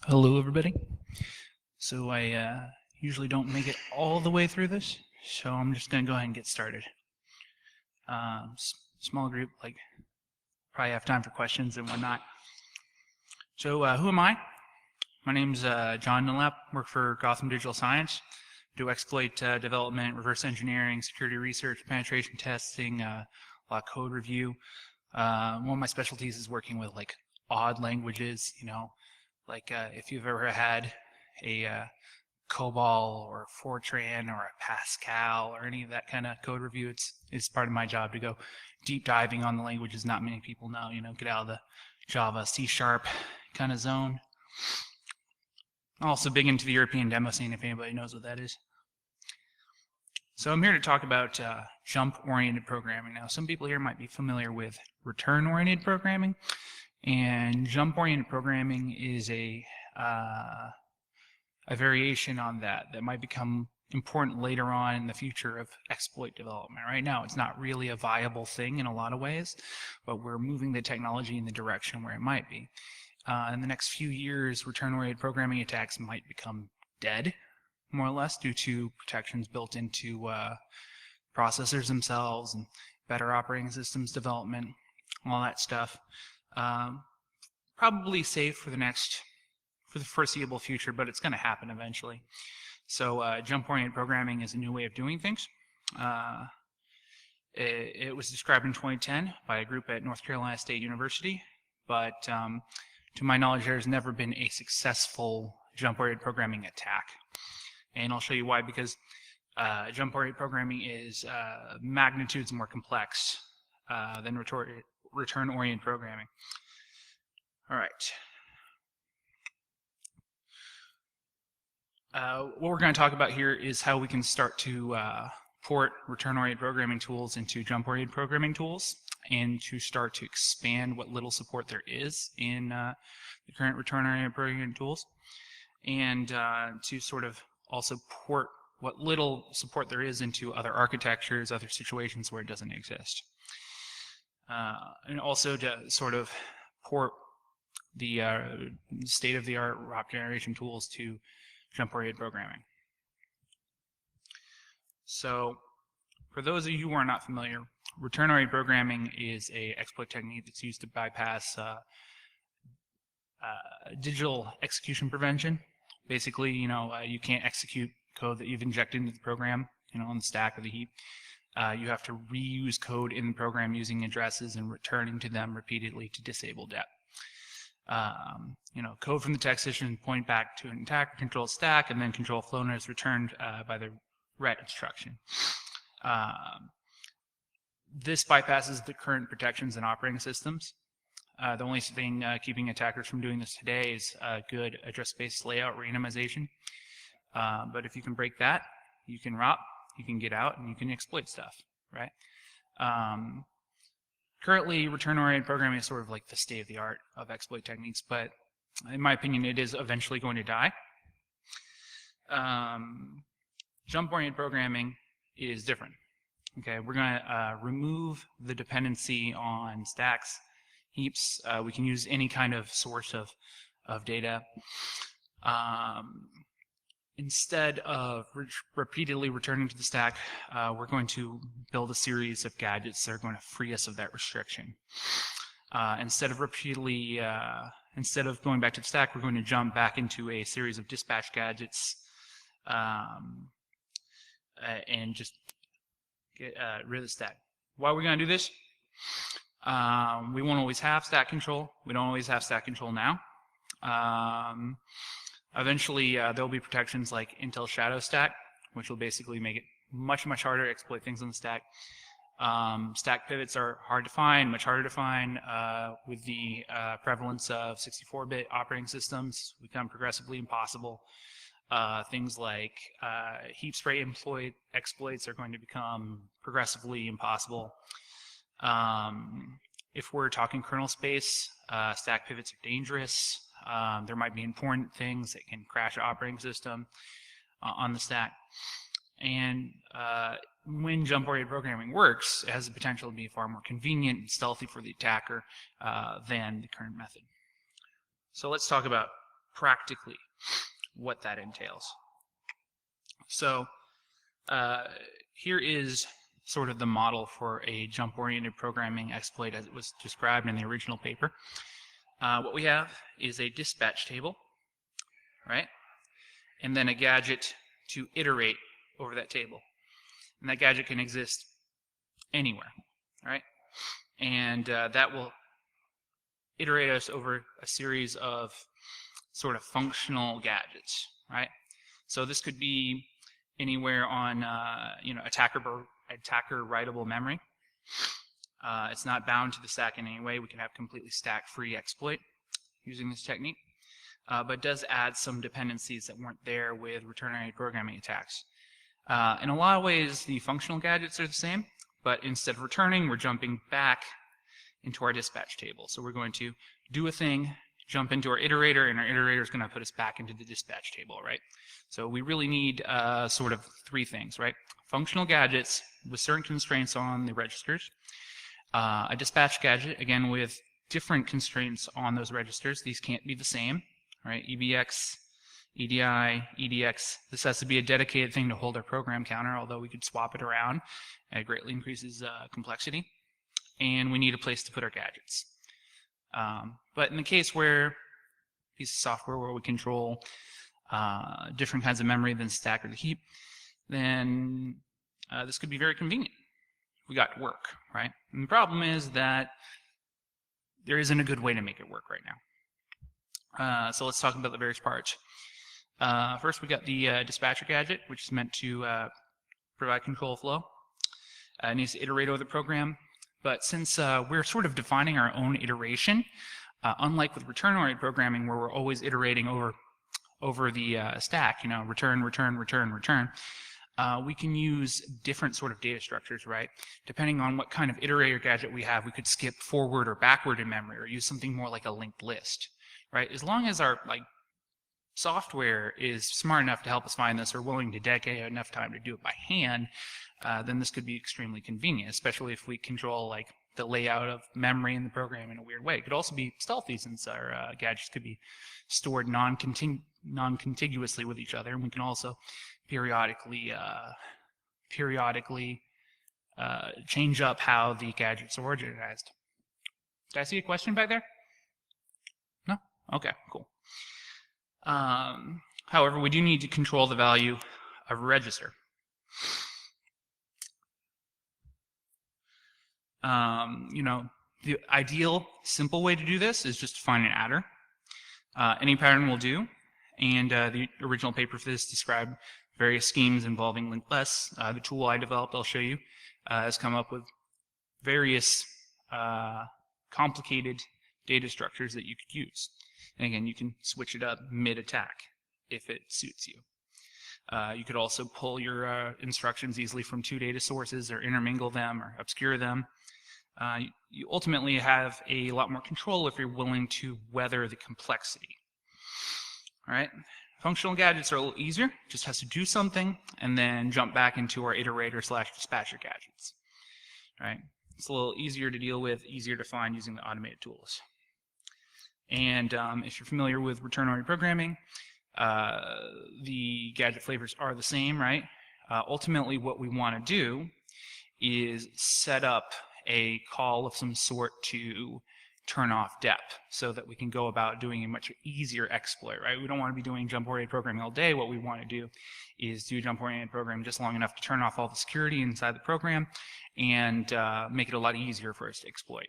Hello everybody. So I usually don't make it all the way through this, so I'm just going to go ahead and get started. Small group, like probably have time for questions and whatnot. So who am I? My name's John Nillap, work for Gotham Digital Science, do exploit development, reverse engineering, security research, penetration testing, a lot of code review. One of my specialties is working with like odd languages, like if you've ever had a COBOL or Fortran or a Pascal or any of that kind of code review, it's part of my job to go deep diving on the languages not many people know, get out of the Java, C# kind of zone. Also big into the European demo scene if anybody knows what that is. So I'm here to talk about jump-oriented programming. Now some people here might be familiar with return-oriented programming, and jump-oriented programming is a variation on that might become important later on in the future of exploit development. Right now it's not really a viable thing in a lot of ways, but we're moving the technology in the direction where it might be. In the next few years, return-oriented programming attacks might become dead, more or less, due to protections built into processors themselves and better operating systems development, all that stuff. Probably safe for the foreseeable future, but it's going to happen eventually. So jump-oriented programming is a new way of doing things. It was described in 2010 by a group at North Carolina State University, but to my knowledge, there's never been a successful jump-oriented programming attack. And I'll show you why, because jump-oriented programming is magnitudes more complex than return-oriented programming. All right. What we're going to talk about here is how we can start to port return-oriented programming tools into jump-oriented programming tools, and to start to expand what little support there is in the current return-oriented programming tools, and to sort of also port what little support there is into other architectures, other situations where it doesn't exist. And also to sort of port the state-of-the-art ROP generation tools to jump-oriented programming. So for those of you who are not familiar, return-oriented programming is an exploit technique that's used to bypass digital execution prevention. Basically, you can't execute code that you've injected into the program, on the stack or the heap. You have to reuse code in the program using addresses and returning to them repeatedly to disable dep. Code from the text session point back to an attacker control stack, and then control flow node is returned by the ret instruction. This bypasses the current protections in operating systems. The only thing keeping attackers from doing this today is good address-based layout randomization. But if you can break that, you can ROP, you can get out, and you can exploit stuff, right? Currently, return-oriented programming is sort of like the state-of-the-art of exploit techniques, but in my opinion, it is eventually going to die. Jump-oriented programming is different. Okay, we're going to remove the dependency on stacks, heaps. We can use any kind of source of data. Instead of repeatedly returning to the stack, we're going to build a series of gadgets that are going to free us of that restriction. Instead of going back to the stack, we're going to jump back into a series of dispatch gadgets and just get rid of the stack. Why are we going to do this? We won't always have stack control. We don't always have stack control now. Eventually, there'll be protections like Intel Shadow Stack, which will basically make it much, much harder to exploit things on the stack. Stack pivots are hard to find, much harder to find. With the prevalence of 64-bit operating systems, become progressively impossible. Things like heap spray exploits are going to become progressively impossible. If we're talking kernel space, stack pivots are dangerous. There might be important things that can crash an operating system on the stack. And when jump-oriented programming works, it has the potential to be far more convenient and stealthy for the attacker than the current method. So let's talk about practically what that entails. So here is sort of the model for a jump-oriented programming exploit as it was described in the original paper. What we have is a dispatch table, right? And then a gadget to iterate over that table. And that gadget can exist anywhere, right? And that will iterate us over a series of sort of functional gadgets, right? So this could be anywhere on attacker writable memory. It's not bound to the stack in any way. We can have completely stack-free exploit using this technique, but it does add some dependencies that weren't there with return-oriented programming attacks. In a lot of ways, the functional gadgets are the same, but instead of returning, we're jumping back into our dispatch table. So we're going to do a thing, jump into our iterator, and our iterator is going to put us back into the dispatch table, right? So we really need sort of three things, right? Functional gadgets with certain constraints on the registers, a dispatch gadget, again, with different constraints on those registers. These can't be the same, right? EBX, EDI, EDX. This has to be a dedicated thing to hold our program counter, although we could swap it around. It greatly increases complexity. And we need a place to put our gadgets. But in the case where piece of software where we control different kinds of memory than stack or the heap, then this could be very convenient. We got to work, right? And the problem is that there isn't a good way to make it work right now. So let's talk about the various parts. First, we got the dispatcher gadget, which is meant to provide control flow. It needs to iterate over the program. But since we're sort of defining our own iteration, unlike with return-oriented programming where we're always iterating over the stack, return, return, return, return, we can use different sort of data structures, right? Depending on what kind of iterator gadget we have, we could skip forward or backward in memory or use something more like a linked list, right? As long as our software is smart enough to help us find this or willing to dedicate enough time to do it by hand, then this could be extremely convenient, especially if we control the layout of memory in the program in a weird way. It could also be stealthy since our gadgets could be stored non-contiguously with each other, and we can also periodically change up how the gadgets are organized. Did I see a question back there? No? Okay, cool. However, we do need to control the value of a register. The ideal, simple way to do this is just to find an adder. Any pattern will do, and the original paper for this described various schemes involving linked lists. The tool I developed, I'll show you, has come up with various complicated data structures that you could use. And again, you can switch it up mid-attack if it suits you. You could also pull your instructions easily from two data sources or intermingle them or obscure them. You ultimately have a lot more control if you're willing to weather the complexity. All right, functional gadgets are a little easier. Just has to do something and then jump back into our iterator/dispatcher gadgets. All right, it's a little easier to deal with, easier to find using the automated tools. And if you're familiar with return-oriented programming, the gadget flavors are the same, right? Ultimately, what we want to do is set up a call of some sort to turn off dep so that we can go about doing a much easier exploit, right? We don't want to be doing jump-oriented programming all day. What we want to do is do jump-oriented programming just long enough to turn off all the security inside the program and make it a lot easier for us to exploit,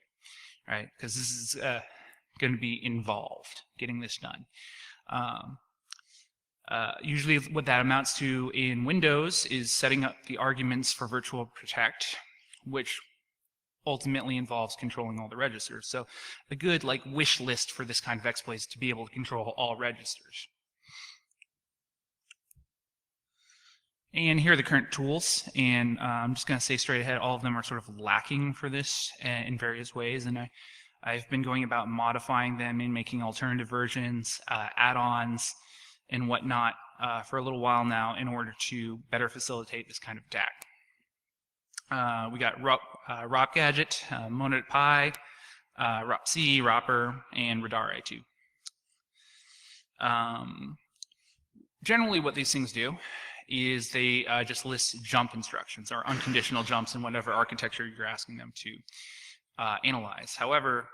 right? Because this is going to be involved, getting this done. Usually what that amounts to in Windows is setting up the arguments for virtual protect, which ultimately involves controlling all the registers. So a good wish list for this kind of exploit is to be able to control all registers. And here are the current tools, and I'm just going to say straight ahead, all of them are sort of lacking for this in various ways, and I've been going about modifying them and making alternative versions, add-ons, and whatnot for a little while now in order to better facilitate this kind of DAC. We got ROP Gadget, Monad Pi, ROPC, Ropper, and Radar I2. Generally what these things do is they just list jump instructions or unconditional jumps in whatever architecture you're asking them to analyze. However,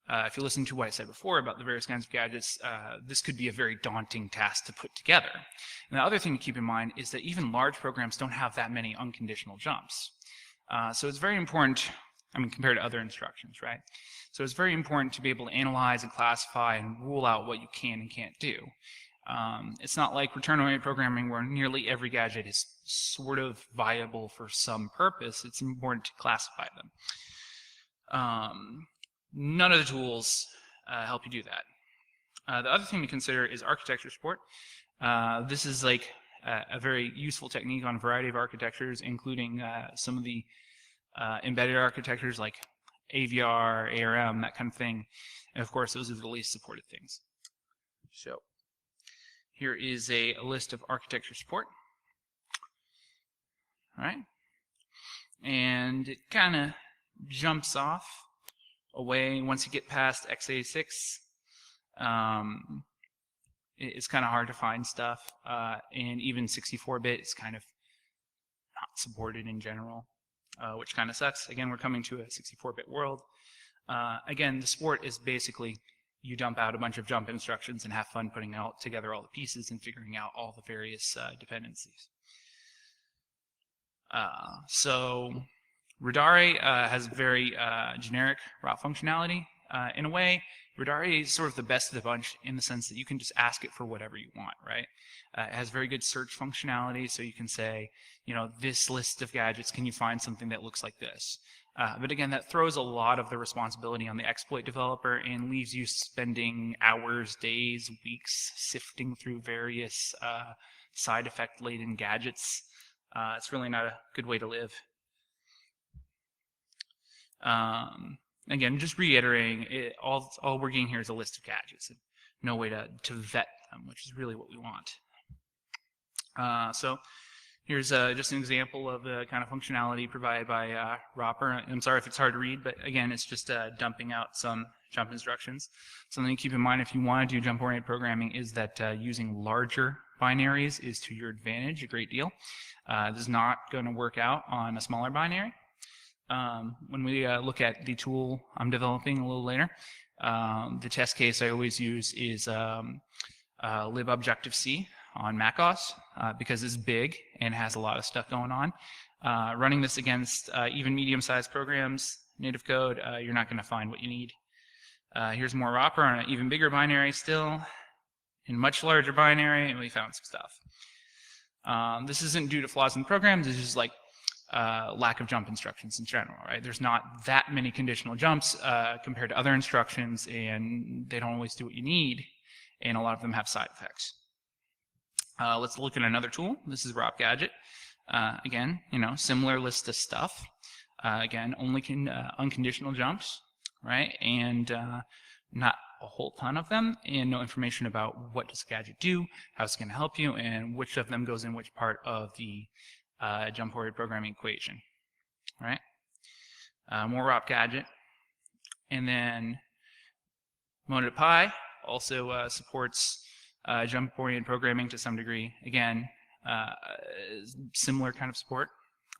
if you listen to what I said before about the various kinds of gadgets, this could be a very daunting task to put together. And the other thing to keep in mind is that even large programs don't have that many unconditional jumps. So it's very important, I mean, compared to other instructions, right? So it's very important to be able to analyze and classify and rule out what you can and can't do. It's not like return-oriented programming where nearly every gadget is sort of viable for some purpose. It's important to classify them. None of the tools help you do that. The other thing to consider is architecture support. This is like a very useful technique on a variety of architectures, including some of the embedded architectures like AVR, ARM, that kind of thing. And of course, those are the least supported things. So here is a list of architecture support. All right. And it kind of jumps off away once you get past x86. It's kind of hard to find stuff, and even 64-bit is kind of not supported in general, which kind of sucks. Again, we're coming to a 64-bit world. Again, the support is basically you dump out a bunch of jump instructions and have fun putting together all the pieces and figuring out all the various dependencies. So Radare has very generic route functionality. In a way, Radare is sort of the best of the bunch in the sense that you can just ask it for whatever you want, right? It has very good search functionality, so you can say, you know, this list of gadgets, can you find something that looks like this? But again, that throws a lot of the responsibility on the exploit developer and leaves you spending hours, days, weeks sifting through various side effect-laden gadgets. It's really not a good way to live. Again, just reiterating, all we're getting here is a list of gadgets, and no way to vet them, which is really what we want. So here's just an example of the kind of functionality provided by Ropper. I'm sorry if it's hard to read, but again, it's just dumping out some jump instructions. Something to keep in mind if you want to do jump-oriented programming is that using larger binaries is to your advantage a great deal. This is not going to work out on a smaller binary. When we look at the tool I'm developing a little later, the test case I always use is libobjective-C on macOS because it's big and has a lot of stuff going on. Running this against even medium-sized programs, native code, you're not going to find what you need. Here's more Ropper on an even bigger binary still, in much larger binary, and we found some stuff. This isn't due to flaws in the program, this is just like lack of jump instructions in general, right? There's not that many conditional jumps compared to other instructions, and they don't always do what you need, and a lot of them have side effects. Let's look at another tool. This is RopGadget. Again, you know, similar list of stuff. Again, only unconditional jumps, right? And not a whole ton of them, and no information about what does the gadget do, how it's going to help you, and which of them goes in which part of the jump-oriented programming equation, right? More RopGadget. And then MonadPy also supports jump-oriented programming to some degree. Again, similar kind of support.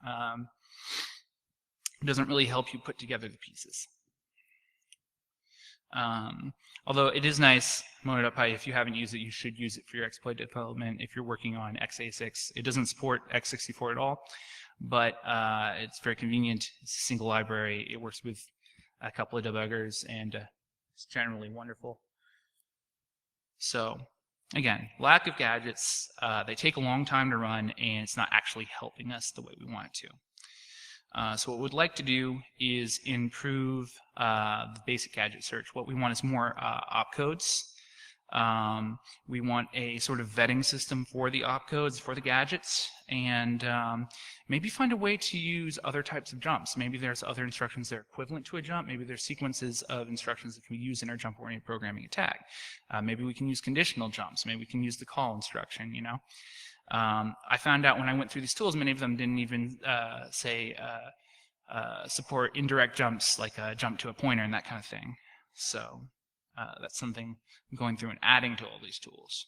It doesn't really help you put together the pieces. Although it is nice, MonadPy, if you haven't used it, you should use it for your exploit development if you're working on x86. It doesn't support x64 at all, but it's very convenient. It's a single library. It works with a couple of debuggers, and it's generally wonderful. So again, lack of gadgets. They take a long time to run, and it's not actually helping us the way we want it to. So what we'd like to do is improve the basic gadget search. What we want is more opcodes. We want a sort of vetting system for the opcodes, for the gadgets, and maybe find a way to use other types of jumps. Maybe there's other instructions that are equivalent to a jump. Maybe there's sequences of instructions that can be used in our jump-oriented programming attack. Maybe we can use conditional jumps. Maybe we can use the call instruction, you know. I found out when I went through these tools, many of them didn't even say support indirect jumps, like a jump to a pointer and that kind of thing. So That's something I'm going through and adding to all these tools.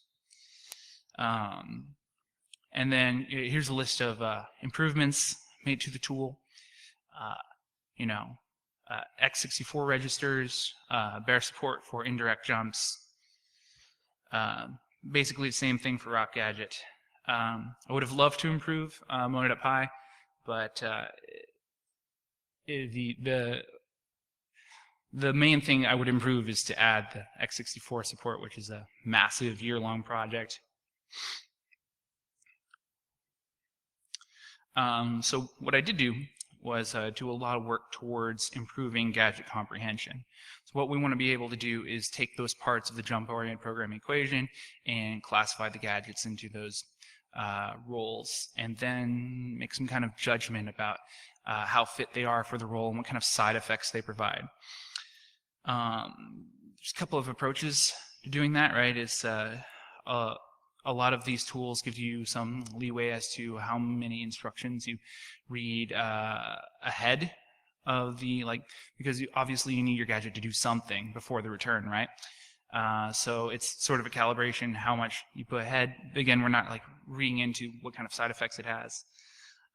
And then here's a list of improvements made to the tool. X64 registers, bear support for indirect jumps. Basically the same thing for Rock Gadget. I would have loved to improve Monad.py, but the main thing I would improve is to add the x64 support, which is a massive year-long project. So what I did do was do a lot of work towards improving gadget comprehension. So what we want to be able to do is take those parts of the jump-oriented programming equation and classify the gadgets into those roles, and then make some kind of judgment about how fit they are for the role and what kind of side effects they provide. There's a couple of approaches to doing that, right? It's a lot of these tools give you some leeway as to how many instructions you read ahead of the, because obviously you need your gadget to do something before the return, right? So it's sort of a calibration, how much you put ahead. Again, we're not reading into what kind of side effects it has.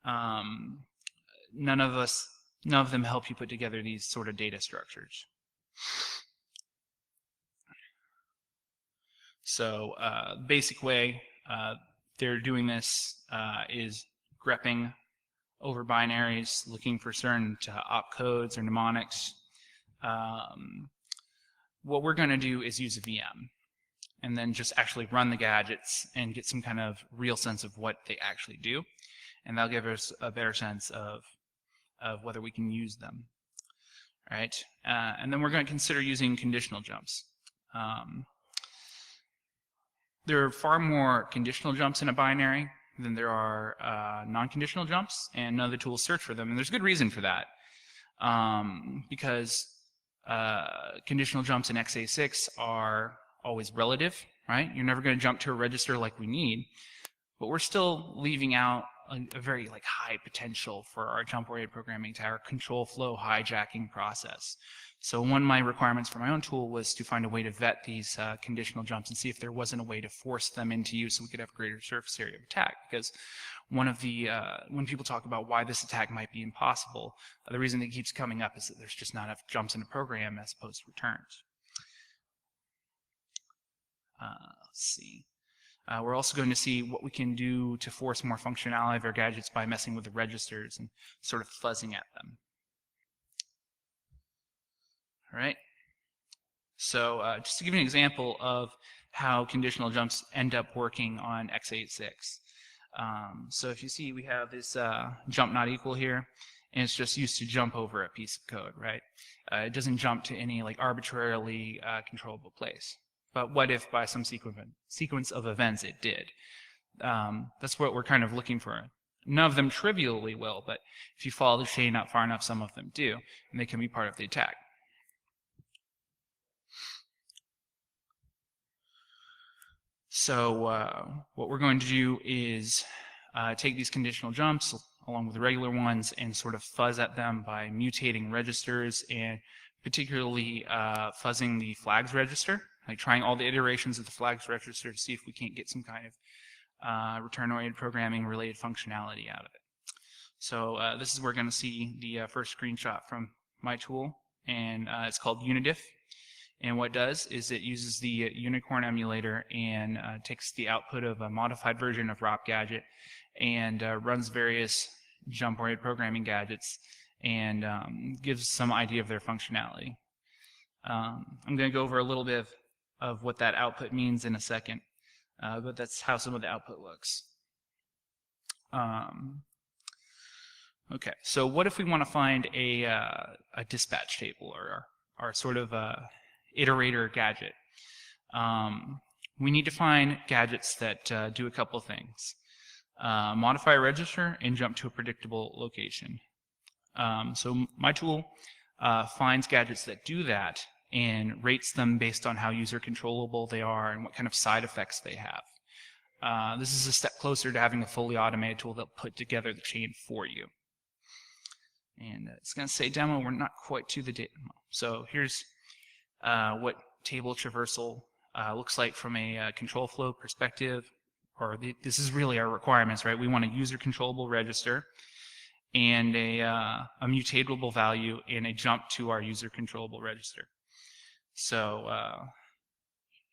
None of them help you put together these sort of data structures. So basic way they're doing this is grepping over binaries, looking for certain opcodes or mnemonics. What we're going to do is use a VM and then just actually run the gadgets and get some kind of real sense of what they actually do, and that'll give us a better sense of whether we can use them. All right, and then we're going to consider using conditional jumps. There are far more conditional jumps in a binary than there are non-conditional jumps, and none of the tools search for them, and there's good reason for that. Because conditional jumps in x86 are always relative, right? You're never going to jump to a register like we need, but we're still leaving out a very high potential for our jump-oriented programming to our control flow hijacking process. So one of my requirements for my own tool was to find a way to vet these conditional jumps and see if there wasn't a way to force them into use so we could have greater surface area of attack. Because one of the, when people talk about why this attack might be impossible, the reason that keeps coming up is that there's just not enough jumps in a program as opposed to returns. Let's see. We're also going to see what we can do to force more functionality of our gadgets by messing with the registers and sort of fuzzing at them. All right. So just to give you an example of how conditional jumps end up working on x86. So if you see, we have this jump not equal here, and it's just used to jump over a piece of code, right? It doesn't jump to any arbitrarily controllable place. But what if by some sequence of events it did? That's what we're kind of looking for. None of them trivially will, but if you follow the chain out far enough, some of them do, and they can be part of the attack. So what we're going to do is take these conditional jumps along with the regular ones and sort of fuzz at them by mutating registers, and particularly fuzzing the flags register, trying all the iterations of the flags register to see if we can't get some kind of return-oriented programming related functionality out of it. So this is where we're going to see the first screenshot from my tool, and it's called Unidiff. And what it does is it uses the Unicorn emulator and takes the output of a modified version of ROP Gadget and runs various jump-oriented programming gadgets and gives some idea of their functionality. I'm going to go over a little bit of what that output means in a second, but that's how some of the output looks. Okay, so what if we want to find a dispatch table or our sort of iterator gadget? We need to find gadgets that do a couple of things. Modify a register and jump to a predictable location. So my tool finds gadgets that do that and rates them based on how user controllable they are and what kind of side effects they have. This is a step closer to having a fully automated tool that'll put together the chain for you. And it's going to say demo. We're not quite to the demo. So here's what table traversal looks like from a control flow perspective, or this is really our requirements, right? We want a user controllable register and a mutatable value and a jump to our user controllable register. So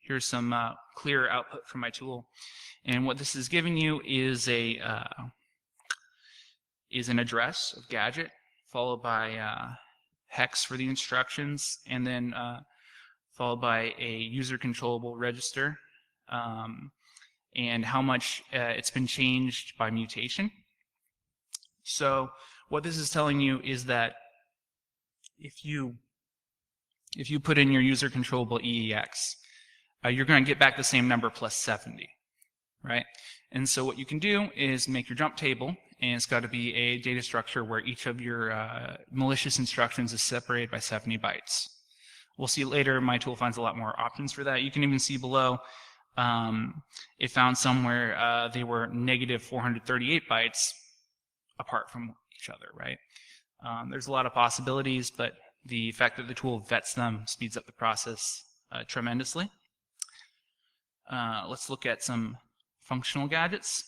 here's some clear output from my tool, and what this is giving you is an address of gadget followed by hex for the instructions, and then followed by a user controllable register, and how much it's been changed by mutation. So what this is telling you is that if you put in your user controllable EEX, you're going to get back the same number plus 70, right? And so what you can do is make your jump table, and it's got to be a data structure where each of your malicious instructions is separated by 70 bytes. We'll see later my tool finds a lot more options for that. You can even see below it found somewhere they were negative 438 bytes apart from each other, right? There's a lot of possibilities, but the fact that the tool vets them speeds up the process tremendously. Let's look at some functional gadgets.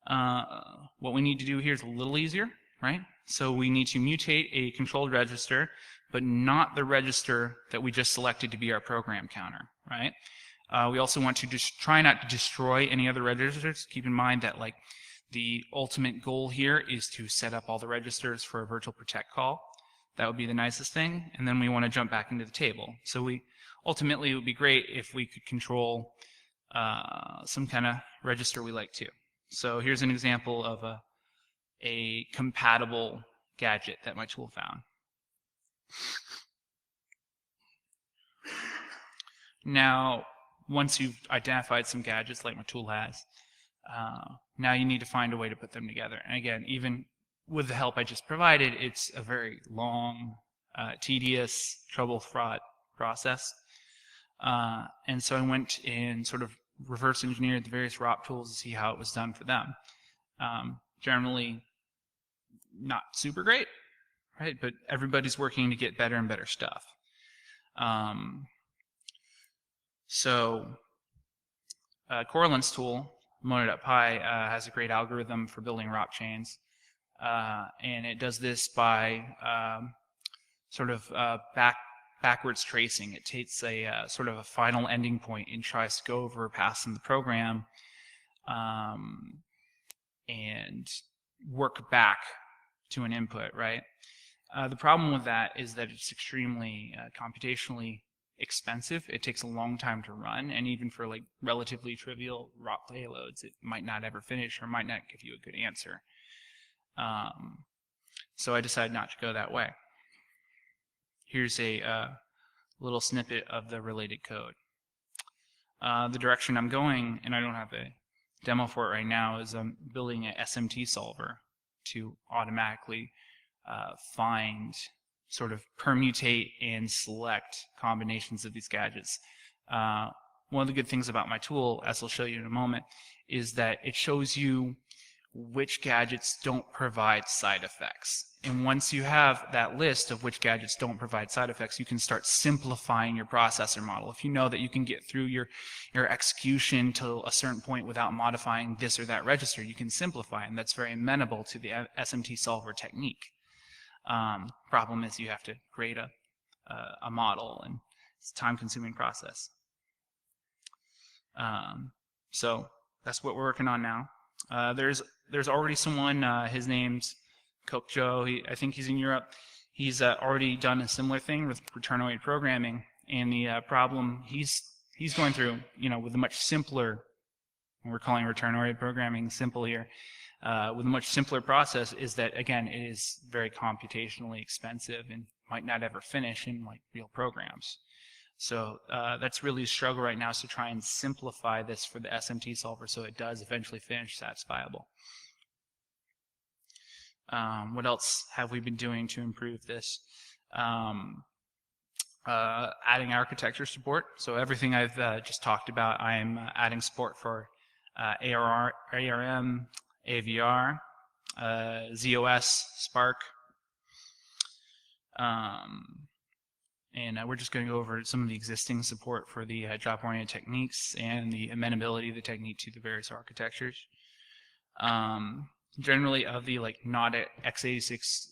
What we need to do here is a little easier, right? So we need to mutate a controlled register, but not the register that we just selected to be our program counter, right? We also want to just try not to destroy any other registers. Keep in mind that like the ultimate goal here is to set up all the registers for a virtual protect call. That would be the nicest thing, and then we want to jump back into the table. So ultimately it would be great if we could control some kind of register we like to. So here's an example of a compatible gadget that my tool found. Now, once you've identified some gadgets like my tool has, now you need to find a way to put them together. And again, even with the help I just provided, it's a very long, tedious, trouble-fraught process. And so I went and sort of reverse engineered the various ROP tools to see how it was done for them. Generally not super great, right? But everybody's working to get better and better stuff. Corlin's tool, Mono.py, has a great algorithm for building ROP chains. And it does this by backwards tracing. It takes a sort of a final ending point and tries to go over past in the program and work back to an input, right? The problem with that is that it's extremely computationally expensive. It takes a long time to run, and even for like relatively trivial ROP payloads, it might not ever finish or might not give you a good answer. So I decided not to go that way. Here's a little snippet of the related code. The direction I'm going, and I don't have a demo for it right now, is I'm building an SMT solver to automatically find, sort of permutate and select combinations of these gadgets. One of the good things about my tool, as I'll show you in a moment, is that it shows you which gadgets don't provide side effects. And once you have that list of which gadgets don't provide side effects, you can start simplifying your processor model. If you know that you can get through your execution to a certain point without modifying this or that register, you can simplify, and that's very amenable to the SMT solver technique. Problem is you have to create a model, and it's a time-consuming process. So that's what we're working on now. There's already someone, his name's Coke Joe, I think he's in Europe. He's already done a similar thing with return-oriented programming, and the problem he's going through, with a much simpler, we're calling return-oriented programming simple here, with a much simpler process, is that, again, it is very computationally expensive and might not ever finish in like real programs. So that's really a struggle right now, is to try and simplify this for the SMT solver so it does eventually finish satisfiable. What else have we been doing to improve this? Adding architecture support. So everything I've just talked about, I'm adding support for ARM, AVR, ZOS, Spark, And we're just going to go over some of the existing support for the job-oriented techniques and the amenability of the technique to the various architectures. Generally, of the not x86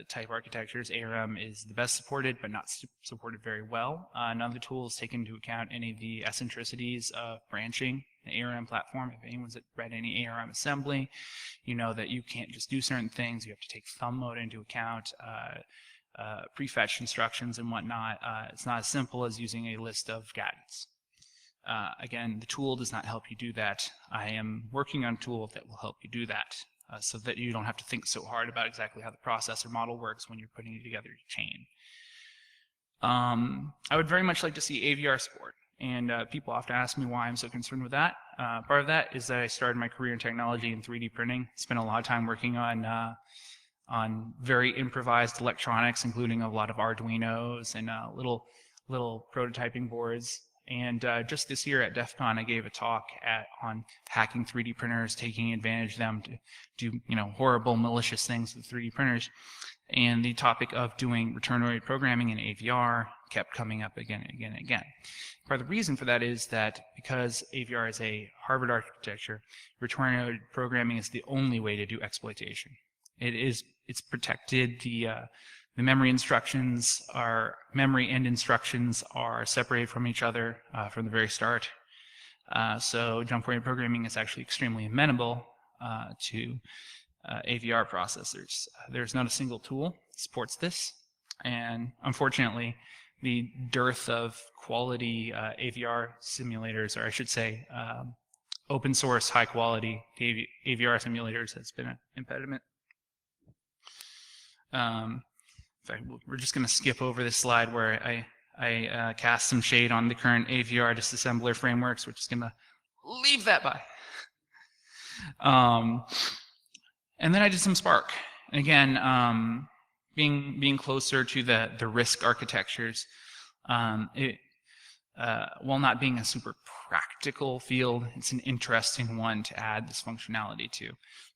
type architectures, ARM is the best supported, but not supported very well. None of the tools take into account any of the eccentricities of branching the ARM platform. If anyone's read any ARM assembly, you know that you can't just do certain things. You have to take thumb mode into account, prefetch instructions and whatnot. It's not as simple as using a list of gadgets. Again, the tool does not help you do that. I am working on a tool that will help you do that, so that you don't have to think so hard about exactly how the processor model works when you're putting together your chain. I would very much like to see AVR support, and people often ask me why I'm so concerned with that. Part of that is that I started my career in technology and 3D printing. Spent a lot of time working on very improvised electronics, including a lot of Arduinos and little prototyping boards. And just this year at DerbyCon, I gave a talk on hacking 3D printers, taking advantage of them to do horrible, malicious things with 3D printers. And the topic of doing return-oriented programming in AVR kept coming up again and again and again. Part of the reason for that is that because AVR is a Harvard architecture, return-oriented programming is the only way to do exploitation. It's protected. The memory instructions memory and instructions are separated from each other from the very start. So jump-oriented programming is actually extremely amenable to AVR processors. There's not a single tool that supports this, and unfortunately, the dearth of quality AVR simulators, or I should say, open source, high quality AVR simulators, has been an impediment. In fact, we're just going to skip over this slide where I cast some shade on the current AVR disassembler frameworks. We're just going to leave that by. And then I did some Spark. And again, being closer to the RISC architectures, while not being a super practical field, it's an interesting one to add this functionality to,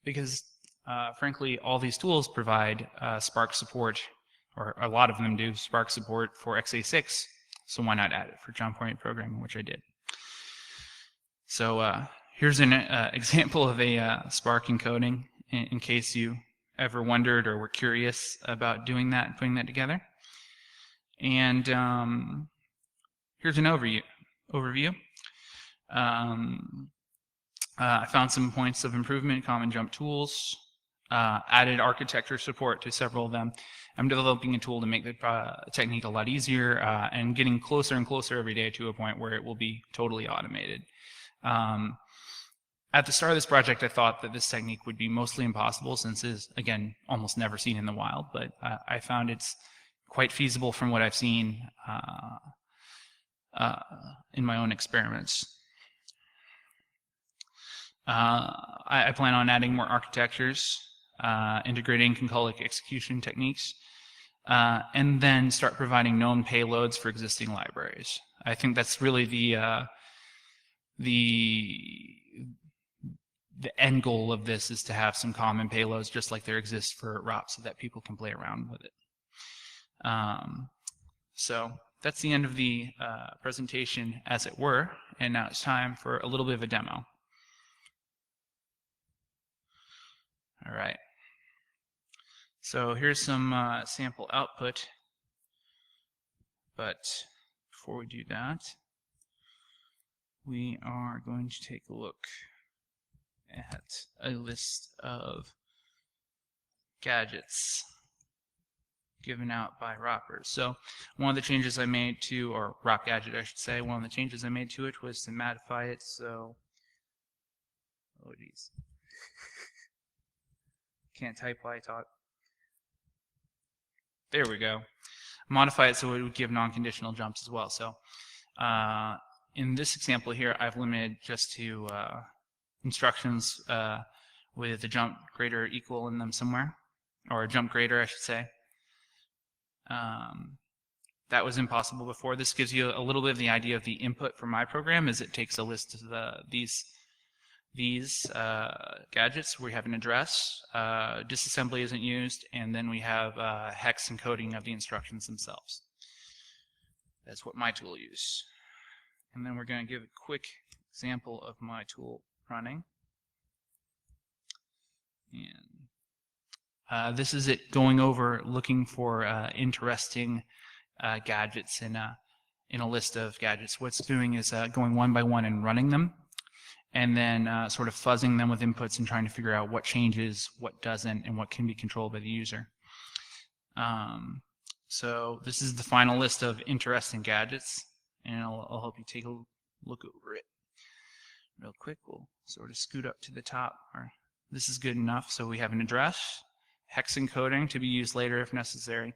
because frankly, all these tools provide Spark support, or a lot of them do Spark support for x86, so why not add it for jump-oriented programming, which I did. So here's an example of a Spark encoding, in case you ever wondered or were curious about doing that and putting that together. And here's an overview. I found some points of improvement in common jump tools, added architecture support to several of them. I'm developing a tool to make the technique a lot easier, and getting closer and closer every day to a point where it will be totally automated. At the start of this project, I thought that this technique would be mostly impossible, since it is, again, almost never seen in the wild, but I found it's quite feasible from what I've seen in my own experiments. I plan on adding more architectures, integrating concolic execution techniques, and then start providing known payloads for existing libraries. I think that's really the end goal of this, is to have some common payloads just like there exists for ROP, so that people can play around with it. So that's the end of the presentation, as it were, and now it's time for a little bit of a demo. All right. So here's some sample output, but before we do that, we are going to take a look at a list of gadgets given out by ROPers. So one of the changes I made to, or ROP gadget I should say, one of the changes I made to it was to modify it so, oh geez, can't type while I talk. There we go. Modify it so it would give non-conditional jumps as well. So in this example here, I've limited just to instructions with a jump greater or equal in them somewhere, or a jump greater, I should say. That was impossible before. This gives you a little bit of the idea of the input from my program, as it takes a list of these gadgets. We have an address, disassembly isn't used, and then we have hex encoding of the instructions themselves. That's what my tool uses. And then we're going to give a quick example of my tool running. And this is it going over looking for interesting gadgets in a list of gadgets. What it's doing is going one by one and running them, and then sort of fuzzing them with inputs and trying to figure out what changes, what doesn't, and what can be controlled by the user. So this is the final list of interesting gadgets, and I'll help you take a look over it real quick. We'll sort of scoot up to the top. This is good enough. So we have an address, hex encoding to be used later if necessary,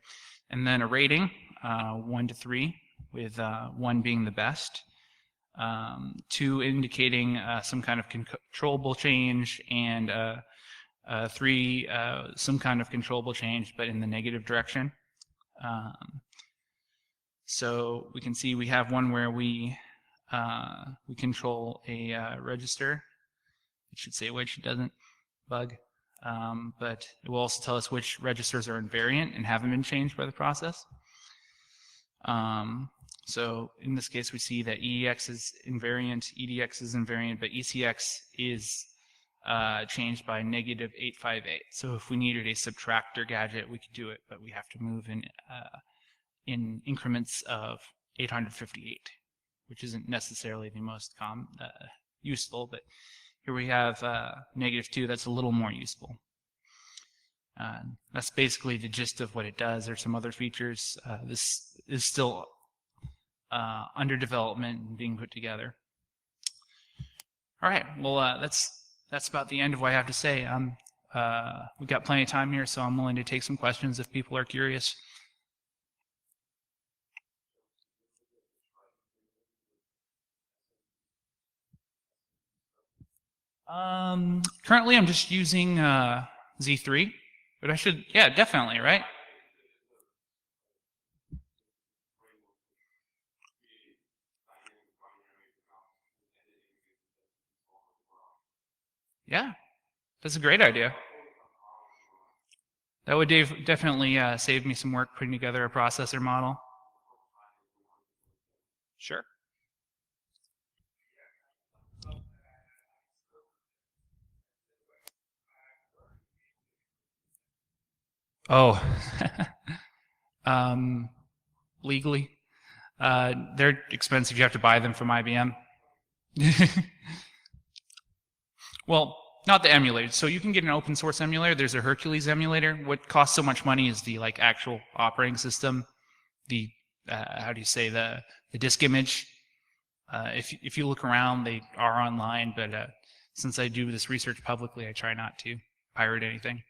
and then a rating, 1 to 3, with 1 being the best, 2 indicating some kind of controllable change, and 3 some kind of controllable change but in the negative direction. So we can see we have one where we control a register. It should say which, it doesn't. Bug. But it will also tell us which registers are invariant and haven't been changed by the process. So in this case we see that EEX is invariant, EDX is invariant, but ECX is changed by -858. So if we needed a subtractor gadget, we could do it, but we have to move in increments of 858, which isn't necessarily the most useful, but here we have -2, that's a little more useful. That's basically the gist of what it does. There's some other features. This is still under development and being put together. All right, well, that's about the end of what I have to say. We've got plenty of time here, so I'm willing to take some questions if people are curious. Currently I'm just using Z3, but I should, yeah, definitely, right? Yeah, that's a great idea. That would definitely save me some work putting together a processor model. Sure. Oh, legally. They're expensive. You have to buy them from IBM. Well, not the emulator. So you can get an open source emulator. There's a Hercules emulator. What costs so much money is the actual operating system, the how do you say, the disk image. If you look around, they are online, but since I do this research publicly, I try not to pirate anything.